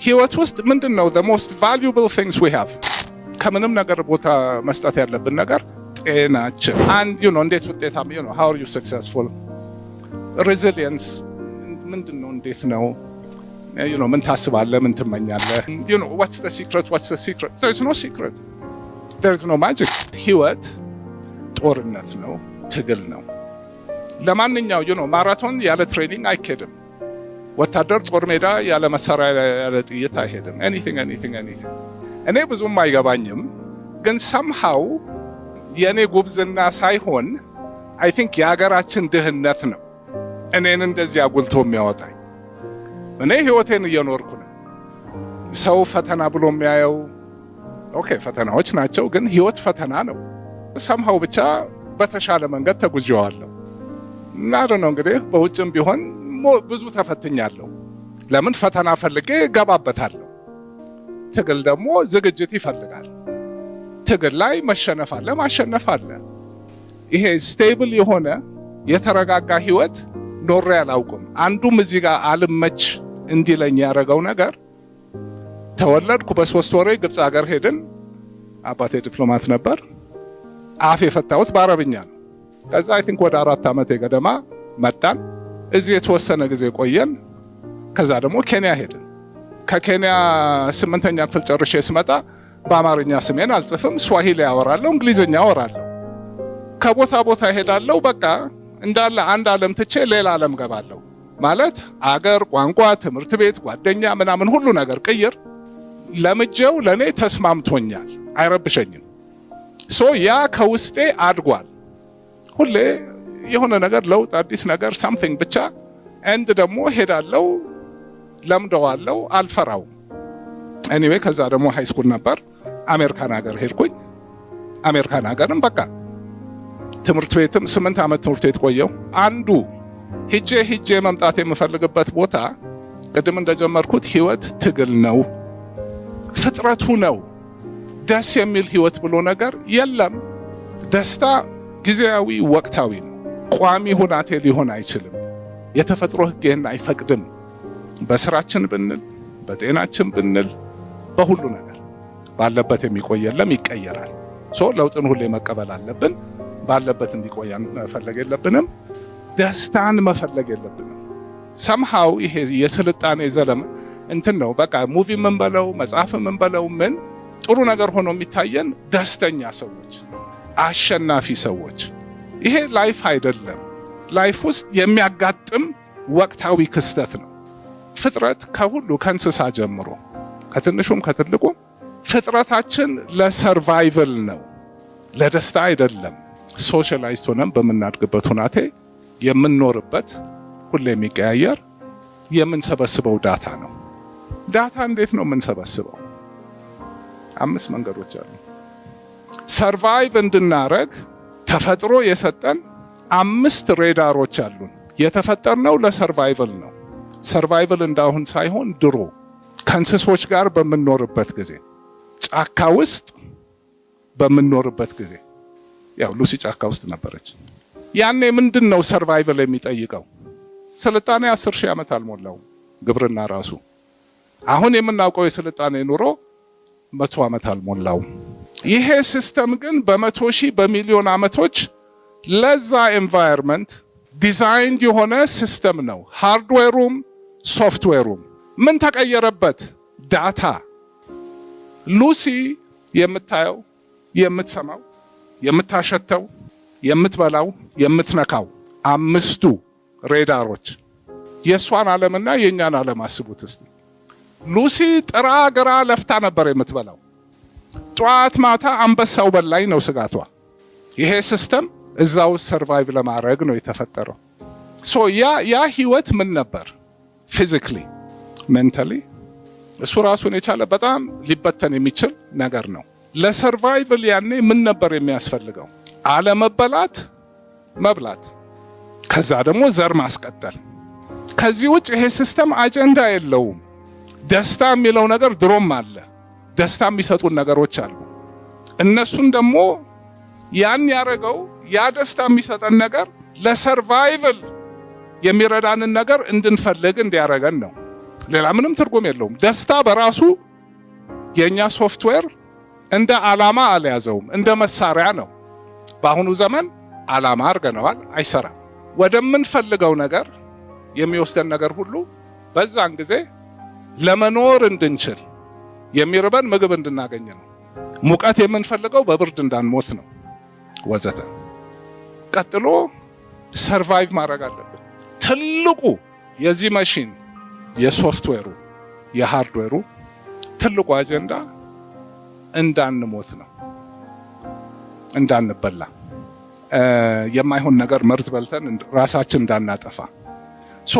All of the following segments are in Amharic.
ህይወት ውስጥ ምንድነው the most valuable things we have? ከምንም ነገር ቦታ መስጠት ያለብን ነገር ጤናችን። and እንዴት ውጤታማ how are you successful? resilience ምንድነው? እንዴት ነው? ምን ታስባለህ? ምን ትመኛለህ? what's the secret? There is no secret. There is no magic. ህይወት ጦርነት ነው፣ ትግል ነው። ለማንኛው ማራቶን ያለ ትሬኒንግ አይሄድም። ወታደር ጦር ሜዳ ያለ መሳሪያ ያለ ጥይት አይሄድም። anything እኔ ብዙም አይገባኝም፣ ግን somehow የኔ ጉብዝና ሳይሆን I think የሀገራችን ድህነት ነው እኔን እንደዚህ አጉልቶ የሚያወጣኝ። እኔ ህይወቴን እየኖርኩ ነው። ሰው ፈተና ብሎ የሚያየው ኦኬ ፈተናዎች ናቸው፣ ግን ህይወት ፈተና ነው። somehow ብቻ በተሻለ መንገድ ተጉዤዋለሁ። ነው እንግዲህ በውጭም ቢሆን ብዙ ተፈትኛለሁ። ለምን ፈተና ፈልጌ ገባበታለሁ። ትግል ደግሞ ዝግጅት ይፈልጋል። ትግል ላይ መሸነፍ አለ፣ ማሸነፍ አለ። ይሄ ስቴብል የሆነ የተረጋጋ ህይወት ኖሬ አላውቅም። አንዱም እዚህ ጋር አልመች እንዲለኝ ያደረገው ነገር ተወለድኩ። በ3 ወሬ ግብጽ ሀገር ሄድን። አባቴ ዲፕሎማት ነበር። አፍ የፈታሁት በአረብኛ ነው። ከዛ አይ ቲንክ ወደ 4 ዓመት ገደማ መጣን። እዚህ የተወሰነ ጊዜ ቆየን። ከዛ ደግሞ ኬንያ ሄድን። ከኬንያ 8ኛ ክፍል ጨርሼ ስመጣ በአማርኛ ስሜን አልጽፍም፣ ስዋሂሊ አወራለሁ፣ እንግሊዝኛ አወራለሁ። ከቦታ ቦታ ሄዳለሁ። በቃ እንዳለ አንድ ዓለም ትቼ ሌላ ዓለም ገባለሁ። ማለት አገር፣ ቋንቋ፣ ትምህርት ቤት፣ ጓደኛ ምናምን ሁሉ ነገር ቅይር ለምጄው ለኔ ተስማምቶኛል፣ አይረብሸኝም። ያ ከውስጤ አድጓል። ሁሌ የሆነ ነገር ለውጥ፣ አዲስ ነገር something ብቻ እንድ ደግሞ ሄዳለሁ፣ ለምደዋለሁ፣ አልፈራው። anyway ከዛ ደግሞ ሃይ ስኩል ነበር አሜሪካን ሀገር ሄድኩኝ። አሜሪካን ሀገርም በቃ ትምህርት ቤትም 8 ዓመት ትምህርት ቤት ቆየው። አንዱ ሄጄ መምጣት የምፈልግበት ቦታ ቅድም እንደጀመርኩት ህይወት ትግል ነው፣ ፍጥረቱ ነው። ደስ የሚል ህይወት ብሎ ነገር የለም። ደስታ ጊዜያዊ ወቅታዊ ነው። ቋሚ ሁናቴ ሊሆን አይችልም። የተፈጥሮ ህግ ይህን አይፈቅድም። በስራችን ብንል፣ በጤናችን ብንል፣ በሁሉ ነገር ባለበት የሚቆይ የለም፣ ይቀየራል። ለውጥን ሁሌ መቀበል አለብን። ባለበት እንዲቆያን መፈለግ የለብንም። ደስታን መፈለግ የለብንም። somehow ይሄ የስልጣኔ ዘለም ነው። በቃ ሙቪ ምን በለው መጽሐፍ ምን በለው ምን ጥሩ ነገር ሆኖ የሚታየን ደስተኛ ሰዎች፣ አሸናፊ ሰዎች። ይሄ ላይፍ አይደለም። ላይፍ ውስጥ የሚያጋጥም ወቅታዊ ክስተት ነው። ፍጥረት ከሁሉ ከእንስሳ ጀምሮ ከትንሹም ከትልቁም ፍጥረታችን ለሰርቫይቨል ነው፣ ለደስታ አይደለም። ሶሻላይዝድ ሆነን በምናድግበት ሁናቴ የምንኖርበት ሁሌ የሚቀያየር የምንሰበስበው ዳታ ነው። ዳታ እንዴት ነው የምንሰበስበው? 5 መንገዶች አሉ። ሰርቫይቭ እንድናረግ ተፈጥሮ የሰጠን 5 ሬዳሮች አሉን። የተፈጠርነው ለሰርቫይቨል ነው። ሰርቫይቨል እንዳሁን ሳይሆን ድሮ ከእንስሶች ጋር በምንኖርበት ጊዜ፣ ጫካ ውስጥ በምንኖርበት ጊዜ፣ ያው ሉሲ ጫካ ውስጥ ነበረች። ያኔ ምንድነው ሰርቫይቨል የሚጠይቀው? ስልጣኔ 10,000 ዓመት አልሞላው ግብርና ራሱ። አሁን የምናውቀው የስልጣኔ ኑሮ 100 ዓመት አልሞላው። ይሄ ሲስተም ግን በ100,000 በሚሊዮን ዓመቶች ለዛ ኤንቫይሮንመንት ዲዛይንድ የሆነ ሲስተም ነው። ሃርድዌሩም ሶፍትዌሩም ምን ተቀየረበት? ዳታ። ሉሲ የምታየው፣ የምትሰማው፣ የምታሸተው፣ የምትበላው፣ የምትነካው 5ቱ ሬዳሮች የሷን ዓለምና የኛን ዓለም አስቡት እስቲ። ሉሲ ጥራ ግራ ለፍታ ነበር የምትበላው። ጧት ማታ አንበሳው በላይ ነው ስጋቷ። ይሄ ሲስተም እዛው ሰርቫይቭ ለማድረግ ነው የተፈጠረው። ያ ህይወት ምን ነበር? ፊዚካሊ፣ ሜንታሊ እሱ ራሱን የቻለ በጣም ሊበተን የሚችል ነገር ነው። ለሰርቫይቭል ያኔ ምን ነበር የሚያስፈልገው? አለመበላት፣ መብላት፣ ከዛ ደግሞ ዘር ማስቀጠል። ከዚህ ውጭ ይሄ ሲስተም አጀንዳ የለውም። ደስታ የሚለው ነገር ድሮም አለ። ደስታ የሚሰጡን ነገሮች አሉ። እነሱን ደግሞ ያን ያረገው ያ ደስታ የሚሰጠን ነገር ለሰርቫይቨል የሚረዳንን ነገር እንድንፈልግ እንዲያረገን ነው። ሌላ ምንም ትርጉም የለውም። ደስታ በራሱ የኛ ሶፍትዌር እንደ ዓላማ አልያዘውም፣ እንደ መሳሪያ ነው። በአሁኑ ዘመን ዓላማ አድርገነዋል፣ አይሰራም። ወደምንፈልገው ነገር የሚወስደን ነገር ሁሉ በዛን ጊዜ ለመኖር እንድንችል የሚርበን ምግብ እንድናገኝ ነው። ሙቀት የምንፈልገው በብርድ እንዳንሞት ነው ወዘተ። ቀጥሎ ሰርቫይቭ ማድረግ አለብን። ትልቁ የዚህ ማሽን የሶፍትዌሩ የሃርድዌሩ ትልቁ አጀንዳ እንዳንሞት ነው፣ እንዳንበላ፣ የማይሆን ነገር መርዝ በልተን ራሳችን እንዳናጠፋ።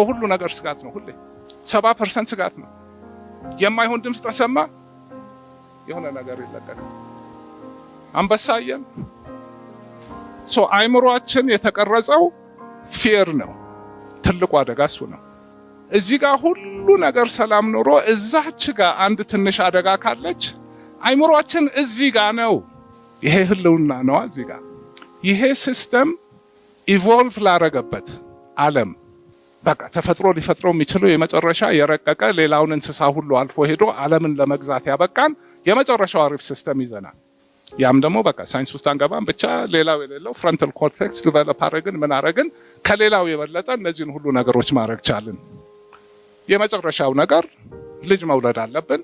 ሁሉ ነገር ስጋት ነው። ሁሌ 70% ስጋት ነው። የማይሆን ድምፅ ተሰማ የሆነ ነገር ይለቀቅ። አንበሳየን አይምሮአችን የተቀረጸው ፊር ነው። ትልቁ አደጋ እሱ ነው። እዚህ ጋር ሁሉ ነገር ሰላም ኖሮ እዛች ጋር አንድ ትንሽ አደጋ ካለች አይምሮአችን እዚህ ጋር ነው። ይሄ ህልውና ነው። እዚህ ጋር ይሄ ሲስተም ኢቮልቭ ላረገበት ዓለም በቃ ተፈጥሮ ሊፈጥረው የሚችለው የመጨረሻ የረቀቀ ሌላውን እንስሳ ሁሉ አልፎ ሄዶ ዓለምን ለመግዛት ያበቃን የመጨረሻው አሪፍ ሲስተም ይዘናል። ያም ደግሞ በቃ ሳይንስ ውስጥ አንገባም፣ ብቻ ሌላው የሌለው ፍሮንታል ኮርቴክስ ዲቨሎፕ አረግን፣ ምን አረግን፣ ከሌላው የበለጠ እነዚህን ሁሉ ነገሮች ማድረግ ቻልን። የመጨረሻው ነገር ልጅ መውለድ አለብን።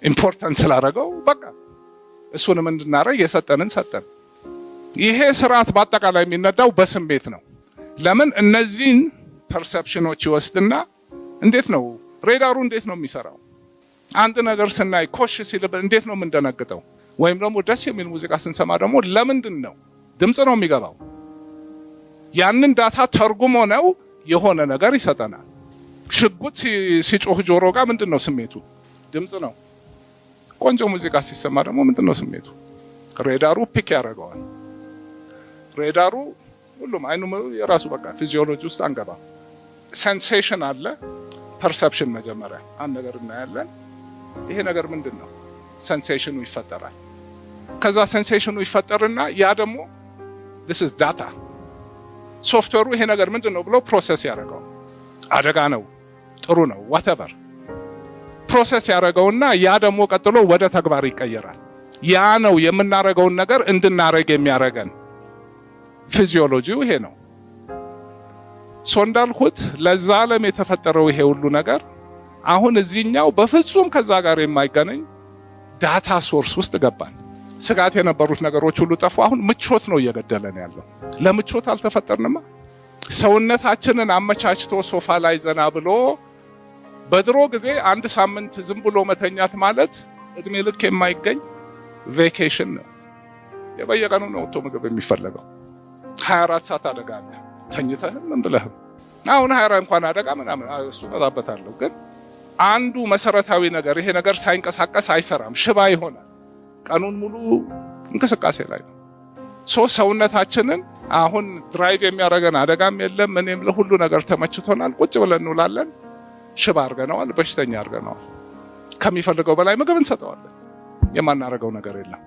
ኢምፖርታንት ስላደረገው በቃ እሱንም እንድናረግ የሰጠንን ሰጠን። ይሄ ስርዓት በአጠቃላይ የሚነዳው በስሜት ነው። ለምን እነዚህን ፐርሰፕሽኖች ይወስድና እንዴት ነው ሬዳሩ እንዴት ነው የሚሰራው? አንድ ነገር ስናይ ኮሽ ሲልብን እንዴት ነው የምንደነግጠው? ወይም ደግሞ ደስ የሚል ሙዚቃ ስንሰማ ደግሞ ለምንድን ነው ድምፅ ነው የሚገባው? ያንን ዳታ ተርጉሞ ነው የሆነ ነገር ይሰጠናል። ሽጉጥ ሲጮህ ጆሮ ጋር ምንድን ነው ስሜቱ? ድምፅ ነው። ቆንጆ ሙዚቃ ሲሰማ ደግሞ ምንድን ነው ስሜቱ? ሬዳሩ ፒክ ያደርገዋል። ሬዳሩ ሁሉም አይኑ የራሱ በቃ ፊዚዮሎጂ ውስጥ አንገባ። ሴንሴሽን አለ፣ ፐርሰፕሽን። መጀመሪያ አንድ ነገር እናያለን። ይሄ ነገር ምንድን ነው? ሴንሴሽኑ ይፈጠራል። ከዛ ሴንሴሽኑ ይፈጠርና ያ ደግሞ this is data ሶፍትዌሩ ይሄ ነገር ምንድን ነው ብሎ ፕሮሰስ ያደርገው። አደጋ ነው፣ ጥሩ ነው፣ whatever ፕሮሰስ ያደርገውና ያ ደግሞ ቀጥሎ ወደ ተግባር ይቀየራል። ያ ነው የምናደርገውን ነገር እንድናረግ የሚያደርገን። ፊዚዮሎጂው ይሄ ነው። እንዳልኩት ለዛ ዓለም የተፈጠረው ይሄ ሁሉ ነገር አሁን እዚህኛው በፍጹም ከዛ ጋር የማይገናኝ ዳታ ሶርስ ውስጥ ገባን። ስጋት የነበሩት ነገሮች ሁሉ ጠፉ። አሁን ምቾት ነው እየገደለን ያለው። ለምቾት አልተፈጠርንማ። ሰውነታችንን አመቻችቶ ሶፋ ላይ ዘና ብሎ በድሮ ጊዜ አንድ ሳምንት ዝም ብሎ መተኛት ማለት እድሜ ልክ የማይገኝ ቬኬሽን ነው። የበየቀኑ ነው ወጥቶ ምግብ የሚፈለገው። 24 ሰዓት አደጋ አለ። ተኝተህም ምን ብለህም አሁን 24 እንኳን አደጋ ምናምን እሱ መጣበታለሁ። ግን አንዱ መሰረታዊ ነገር ይሄ ነገር ሳይንቀሳቀስ አይሰራም፣ ሽባ ይሆናል። ቀኑን ሙሉ እንቅስቃሴ ላይ ነው። ሰውነታችንን አሁን ድራይቭ የሚያደርገን አደጋም የለም፣ እኔም ለሁሉ ነገር ተመችቶናል። ቁጭ ብለን እንውላለን። ሽባ አድርገነዋል፣ በሽተኛ አድርገነዋል። ከሚፈልገው በላይ ምግብ እንሰጠዋለን። የማናረገው ነገር የለም።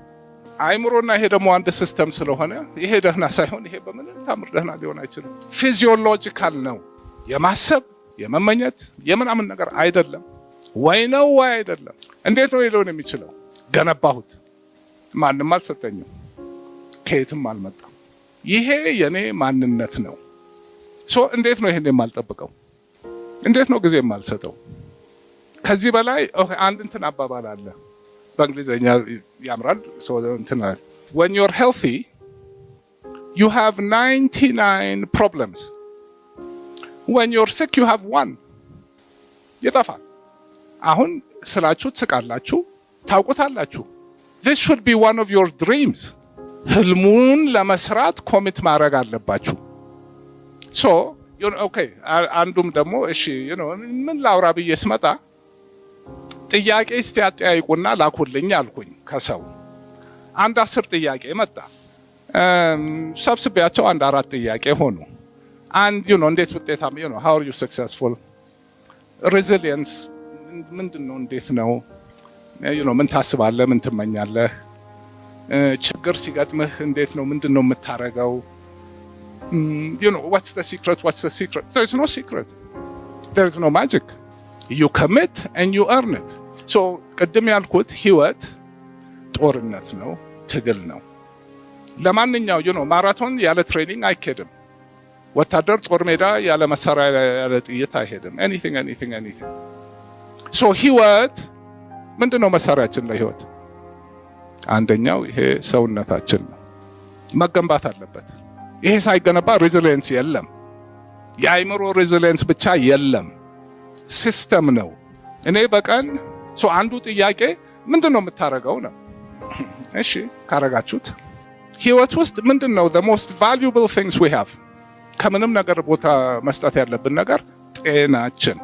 አይምሮና ይሄ ደግሞ አንድ ሲስተም ስለሆነ ይሄ ደህና ሳይሆን ይሄ በምንም ታምር ደህና ሊሆን አይችልም። ፊዚዮሎጂካል ነው። የማሰብ የመመኘት የምናምን ነገር አይደለም። ወይ ነው ወይ አይደለም። እንዴት ነው ሊሆን የሚችለው? ገነባሁት፣ ማንም አልሰጠኝም፣ ከየትም አልመጣም። ይሄ የኔ ማንነት ነው። እንዴት ነው ይሄን የማልጠብቀው? እንዴት ነው ጊዜ የማልሰጠው? ከዚህ በላይ አንድ እንትን አባባል አለ በእንግሊዘኛ ያምራል። when you're healthy you have 99 problems, when you're sick you have one. ይጠፋል። አሁን ስላችሁ ትስቃላችሁ፣ ታውቁታላችሁ። this should be one of your dreams. ህልሙን ለመስራት ኮሚት ማድረግ አለባችሁ። okay አንዱም ደግሞ እሺ ምን ላውራ ብዬ ስመጣ ጥያቄ እስቲ አጠያይቁና ላኩልኝ አልኩኝ። ከሰው አንድ 10 ጥያቄ መጣ። ሰብስቤያቸው አንድ 4 ጥያቄ ሆኑ። አንድ እንዴት ውጤታማ how are you successful? resilience ምንድነው? እንዴት ነው? ምን ታስባለህ? ምን ትመኛለህ? ችግር ሲገጥምህ እንዴት ነው? ምንድነው የምታረገው? what's the secret? There is no secret. There is no magic. you commit and you earn it. so ቅድም ያልኩት ህይወት ጦርነት ነው፣ ትግል ነው። ለማንኛው ማራቶን ያለ ትሬኒንግ አይሄድም። ወታደር ጦር ሜዳ ያለ መሳሪያ ያለ ጥይት አይሄድም። anything so ህይወት ምንድነው መሳሪያችን ለህይወት? አንደኛው ይሄ ሰውነታችን ነው፣ መገንባት አለበት። ይሄ ሳይገነባ ሬዚሊየንስ የለም። የአይምሮ ሬዚሊየንስ ብቻ የለም፣ ሲስተም ነው። እኔ በቀን አንዱ ጥያቄ ምንድነው የምታረገው ነው። እሺ ካረጋችሁት ህይወት ውስጥ ምንድነው the most valuable things we have? ከምንም ነገር ቦታ መስጠት ያለብን ነገር ጤናችን